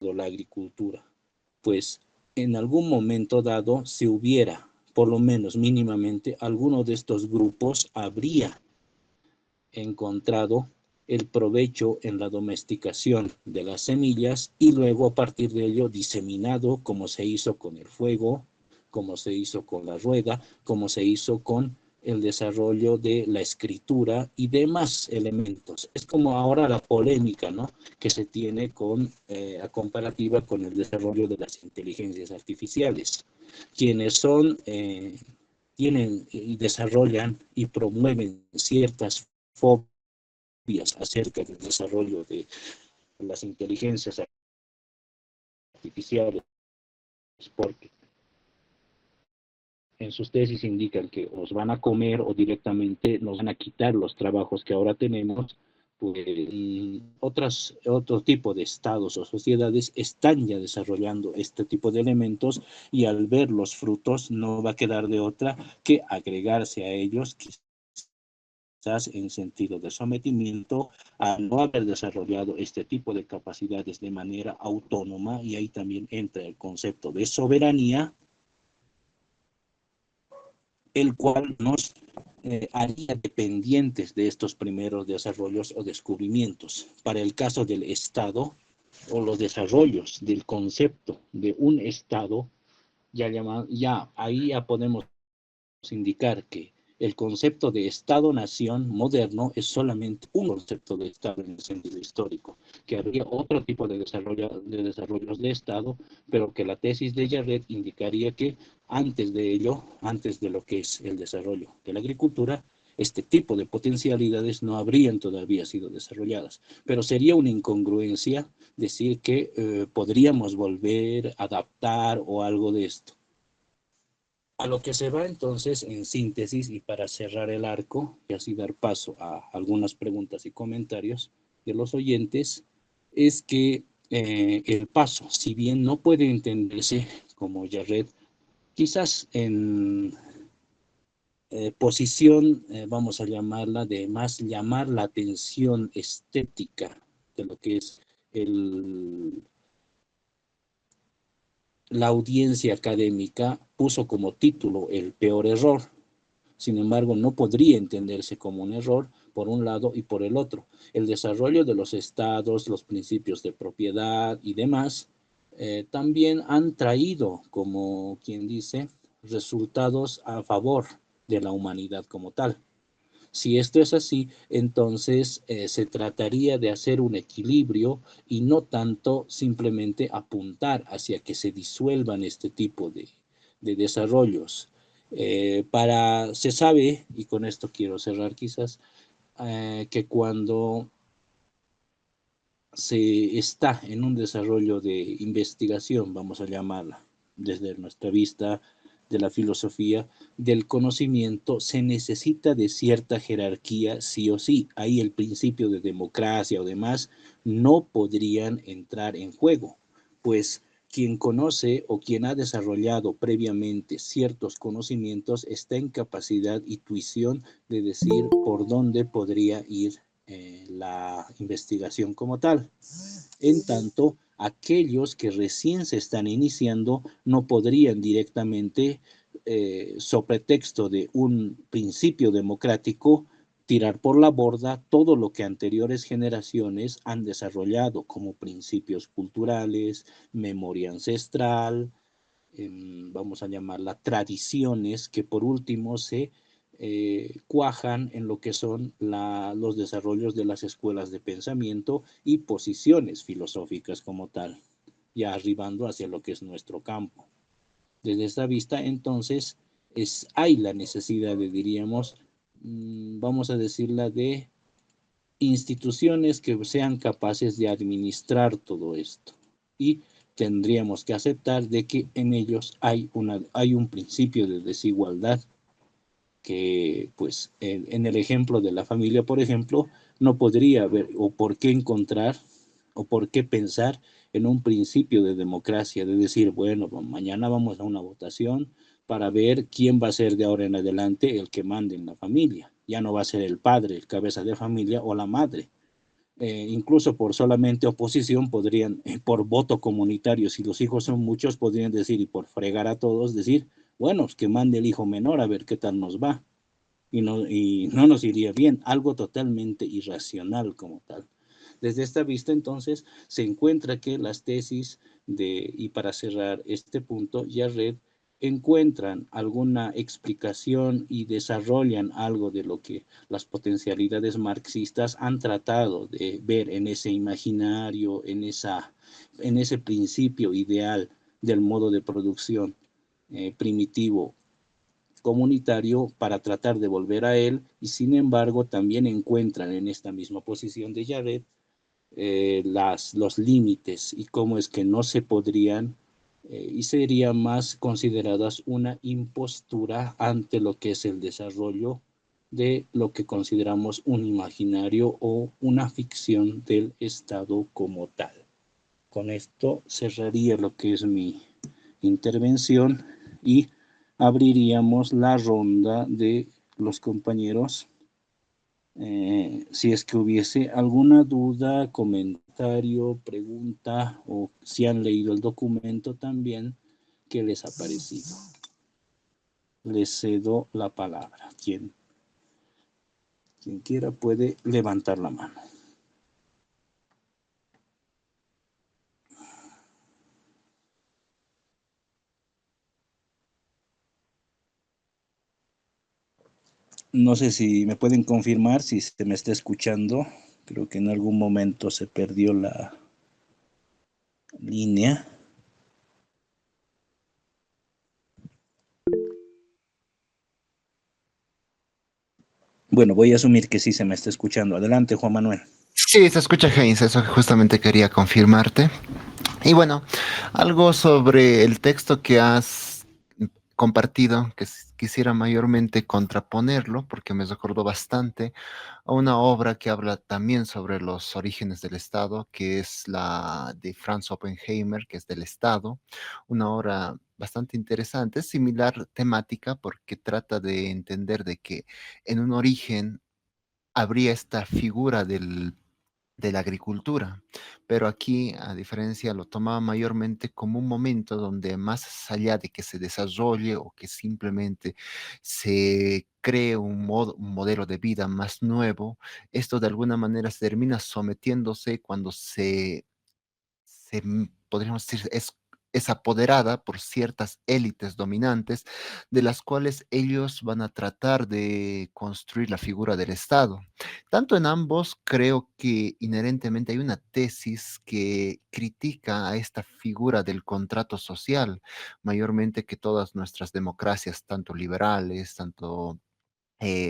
la agricultura, pues en algún momento dado se hubiera, por lo menos mínimamente, alguno de estos grupos habría encontrado el provecho en la domesticación de las semillas y luego a partir de ello diseminado como se hizo con el fuego, como se hizo con la rueda, como se hizo con el desarrollo de la escritura y demás elementos. Es como ahora la polémica, ¿no?, que se tiene con, a comparativa con el desarrollo de las inteligencias artificiales, quienes son, tienen y desarrollan y promueven ciertas fobias acerca del desarrollo de las inteligencias artificiales, porque en sus tesis indican que os van a comer o directamente nos van a quitar los trabajos que ahora tenemos, pues otro tipo de estados o sociedades están ya desarrollando este tipo de elementos y al ver los frutos no va a quedar de otra que agregarse a ellos, quizás en sentido de sometimiento, a no haber desarrollado este tipo de capacidades de manera autónoma, y ahí también entra el concepto de soberanía, el cual nos haría dependientes de estos primeros desarrollos o descubrimientos. Para el caso del Estado o los desarrollos del concepto de un Estado, ya ahí ya podemos indicar que el concepto de Estado-nación moderno es solamente un concepto de Estado en el sentido histórico, que habría otro tipo de desarrollos de Estado, pero que la tesis de Jarret indicaría que antes de ello, antes de lo que es el desarrollo de la agricultura, este tipo de potencialidades no habrían todavía sido desarrolladas. Pero sería una incongruencia decir que podríamos volver a adaptar o algo de esto. A lo que se va entonces en síntesis y para cerrar el arco y así dar paso a algunas preguntas y comentarios de los oyentes, es que el paso, si bien no puede entenderse como Jarret, quizás en posición, vamos a llamarla, de más llamar la atención estética de lo que es el, la audiencia académica, puso como título el peor error. Sin embargo, no podría entenderse como un error por un lado y por el otro. El desarrollo de los estados, los principios de propiedad y demás, también han traído, como quien dice, resultados a favor de la humanidad como tal. Si esto es así, entonces se trataría de hacer un equilibrio y no tanto simplemente apuntar hacia que se disuelvan este tipo de desarrollos. Se sabe, y con esto quiero cerrar quizás, que cuando se está en un desarrollo de investigación, vamos a llamarla, desde nuestra vista de la filosofía, del conocimiento, se necesita de cierta jerarquía sí o sí. Ahí el principio de democracia o demás no podrían entrar en juego, pues quien conoce o quien ha desarrollado previamente ciertos conocimientos está en capacidad y tuición de decir por dónde podría ir la investigación como tal. En tanto, aquellos que recién se están iniciando no podrían directamente, sobre pretexto de un principio democrático, tirar por la borda todo lo que anteriores generaciones han desarrollado como principios culturales, memoria ancestral, vamos a llamarla tradiciones, que por último se cuajan en lo que son los desarrollos de las escuelas de pensamiento y posiciones filosóficas como tal, ya arribando hacia lo que es nuestro campo. Desde esta vista, entonces, hay la necesidad de, diríamos, vamos a decirla, de instituciones que sean capaces de administrar todo esto. Y tendríamos que aceptar de que en ellos hay un principio de desigualdad que, pues, en el ejemplo de la familia, por ejemplo, no podría haber o por qué encontrar o por qué pensar en un principio de democracia, de decir, bueno, mañana vamos a una votación para ver quién va a ser de ahora en adelante el que mande en la familia. Ya no va a ser el padre, el cabeza de familia o la madre. incluso por solamente oposición podrían, por voto comunitario, si los hijos son muchos, podrían decir, y por fregar a todos, decir, bueno, pues que mande el hijo menor a ver qué tal nos va. Y no nos iría bien, algo totalmente irracional como tal. Desde esta vista, entonces, se encuentra que las tesis y para cerrar este punto, Jarret encuentran alguna explicación y desarrollan algo de lo que las potencialidades marxistas han tratado de ver en ese imaginario, en ese principio ideal del modo de producción primitivo comunitario para tratar de volver a él, y sin embargo también encuentran en esta misma posición de Jared los límites y cómo es que no se podrían y serían más consideradas una impostura ante lo que es el desarrollo de lo que consideramos un imaginario o una ficción del Estado como tal. Con esto cerraría lo que es mi intervención y abriríamos la ronda de los compañeros si es que hubiese alguna duda, comentario, pregunta o si han leído el documento también, ¿qué les ha parecido? Les cedo la palabra. Quien quiera puede levantar la mano. No sé si me pueden confirmar si se me está escuchando. Creo que en algún momento se perdió la línea. Bueno, voy a asumir que sí se me está escuchando. Adelante, Juan Manuel. Sí, se escucha, Heinz, eso justamente quería confirmarte. Y bueno, algo sobre el texto que has compartido, que quisiera mayormente contraponerlo, porque me recordó bastante a una obra que habla también sobre los orígenes del Estado, que es la de Franz Oppenheimer, que es del Estado, una obra bastante interesante, similar temática, porque trata de entender de que en un origen habría esta figura de la agricultura, pero aquí, a diferencia, lo tomaba mayormente como un momento donde más allá de que se desarrolle o que simplemente se cree un modelo de vida más nuevo, esto de alguna manera se termina sometiéndose cuando podríamos decir, es apoderada por ciertas élites dominantes, de las cuales ellos van a tratar de construir la figura del Estado. Tanto en ambos, creo que inherentemente hay una tesis que critica a esta figura del contrato social, mayormente que todas nuestras democracias, tanto liberales, tanto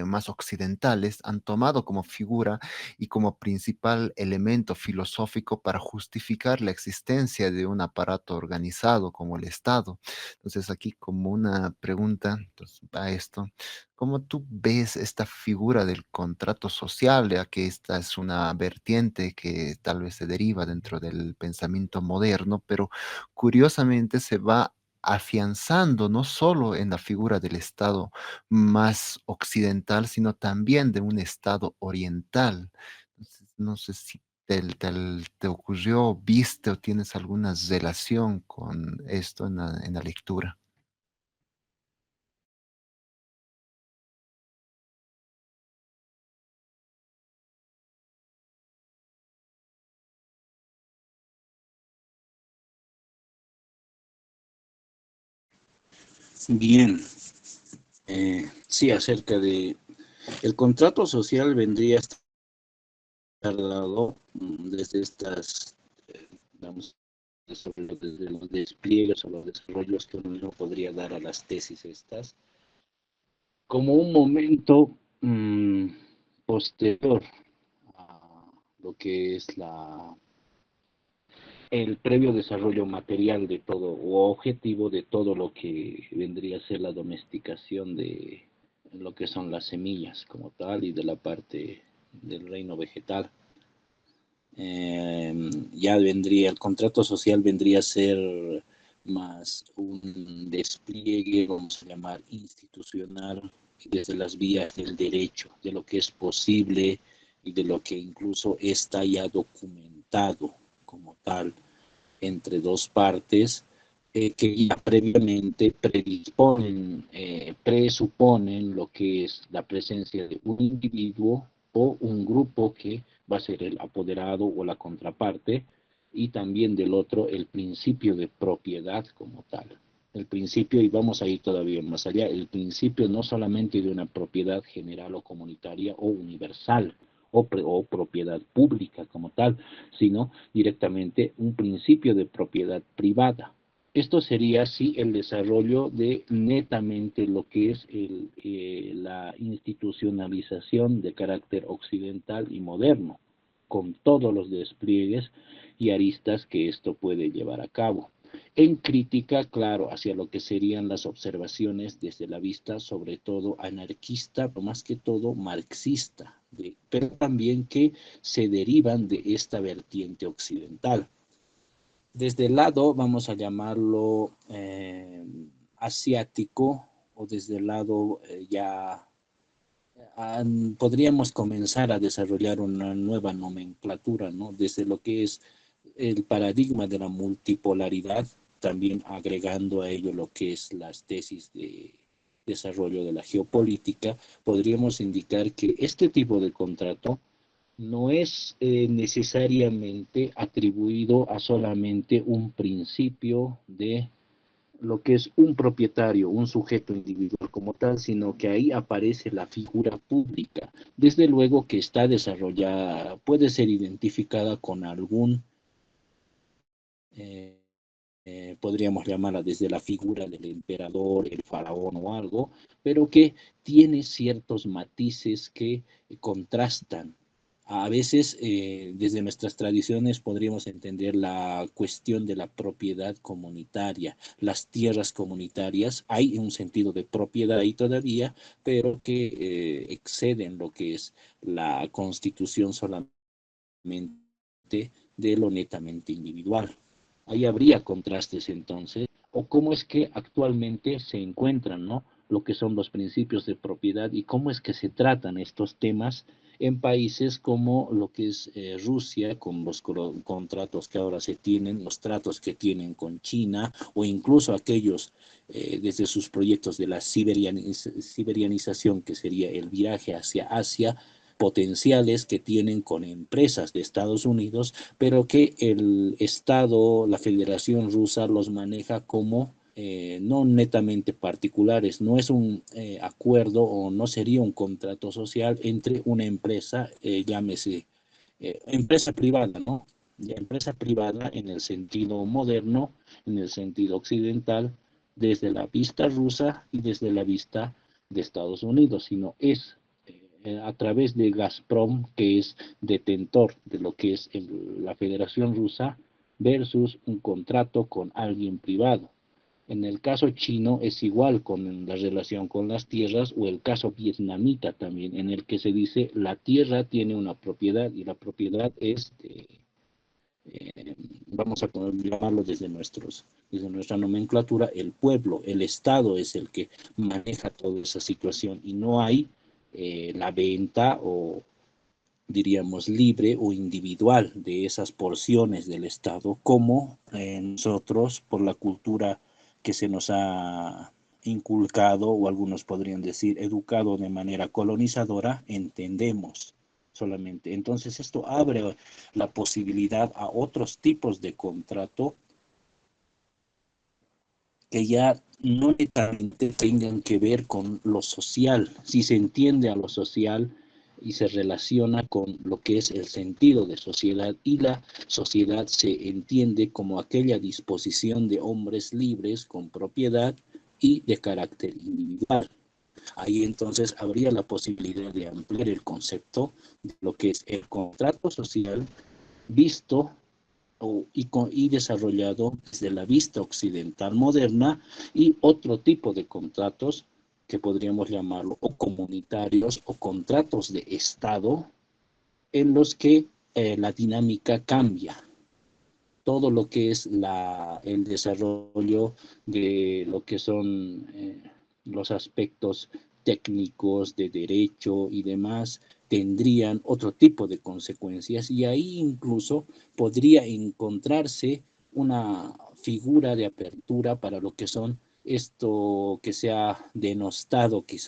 más occidentales han tomado como figura y como principal elemento filosófico para justificar la existencia de un aparato organizado como el Estado. Entonces aquí como una pregunta entonces, a esto, ¿cómo tú ves esta figura del contrato social, ya que esta es una vertiente que tal vez se deriva dentro del pensamiento moderno, pero curiosamente se va afianzando no solo en la figura del Estado más occidental, sino también de un estado oriental? Entonces, no sé si te ocurrió, viste o tienes alguna relación con esto en la lectura. Bien, sí, acerca de el contrato social vendría a estar dado desde estas, digamos, desde los despliegues o los desarrollos que uno mismo podría dar a las tesis estas, como un momento posterior a lo que es el previo desarrollo material de todo o objetivo de todo lo que vendría a ser la domesticación de lo que son las semillas como tal y de la parte del reino vegetal. Ya vendría, el contrato social vendría a ser más un despliegue, vamos a llamar, institucional desde las vías del derecho, de lo que es posible y de lo que incluso está ya documentado como tal entre dos partes que ya previamente predisponen, presuponen lo que es la presencia de un individuo o un grupo que va a ser el apoderado o la contraparte, y también del otro el principio de propiedad como tal. El principio, y vamos a ir todavía más allá, el principio no solamente de una propiedad general o comunitaria o universal o propiedad pública como tal, sino directamente un principio de propiedad privada. Esto sería así el desarrollo de netamente lo que es la institucionalización de carácter occidental y moderno, con todos los despliegues y aristas que esto puede llevar a cabo. En crítica, claro, hacia lo que serían las observaciones desde la vista, sobre todo anarquista, pero más que todo marxista, pero también que se derivan de esta vertiente occidental. Desde el lado, vamos a llamarlo asiático, o desde el lado ya podríamos comenzar a desarrollar una nueva nomenclatura, ¿no? Desde lo que es el paradigma de la multipolaridad, también agregando a ello lo que es las tesis de desarrollo de la geopolítica, podríamos indicar que este tipo de contrato no es necesariamente atribuido a solamente un principio de lo que es un propietario, un sujeto individual como tal, sino que ahí aparece la figura pública. Desde luego que está desarrollada, puede ser identificada con algún, eh, podríamos llamarla desde la figura del emperador, el faraón o algo, pero que tiene ciertos matices que contrastan. A veces, desde nuestras tradiciones, podríamos entender la cuestión de la propiedad comunitaria, las tierras comunitarias. Hay un sentido de propiedad ahí todavía, pero que exceden lo que es la constitución solamente de lo netamente individual. Ahí habría contrastes entonces, o cómo es que actualmente se encuentran, ¿no? Lo que son los principios de propiedad y cómo es que se tratan estos temas en países como lo que es Rusia, con los contratos que ahora se tienen, los tratos que tienen con China, o incluso aquellos desde sus proyectos de la siberianización, que sería el viaje hacia Asia, potenciales que tienen con empresas de Estados Unidos, pero que el Estado, la Federación Rusa, los maneja como no netamente particulares, no es un acuerdo o no sería un contrato social entre una empresa, llámese empresa privada, ¿no? Ya empresa privada en el sentido moderno, en el sentido occidental, desde la vista rusa y desde la vista de Estados Unidos, sino es a través de Gazprom, que es detentor de lo que es la Federación Rusa, versus un contrato con alguien privado. En el caso chino es igual con la relación con las tierras, o el caso vietnamita también, en el que se dice la tierra tiene una propiedad y la propiedad es vamos a llamarlo desde nuestra nomenclatura, el pueblo, el Estado es el que maneja toda esa situación, y no hay la venta o diríamos libre o individual de esas porciones del Estado, como nosotros por la cultura que se nos ha inculcado, o algunos podrían decir educado de manera colonizadora, entendemos solamente. Entonces esto abre la posibilidad a otros tipos de contrato que ya no necesariamente tengan que ver con lo social. Si se entiende a lo social y se relaciona con lo que es el sentido de sociedad, y la sociedad se entiende como aquella disposición de hombres libres con propiedad y de carácter individual. Ahí entonces habría la posibilidad de ampliar el concepto de lo que es el contrato social visto y desarrollado desde la vista occidental moderna, y otro tipo de contratos que podríamos llamarlo o comunitarios o contratos de Estado, en los que la dinámica cambia. Todo lo que es el desarrollo de lo que son los aspectos técnicos de derecho y demás, tendrían otro tipo de consecuencias y ahí incluso podría encontrarse una figura de apertura para lo que son esto que se ha denostado quizás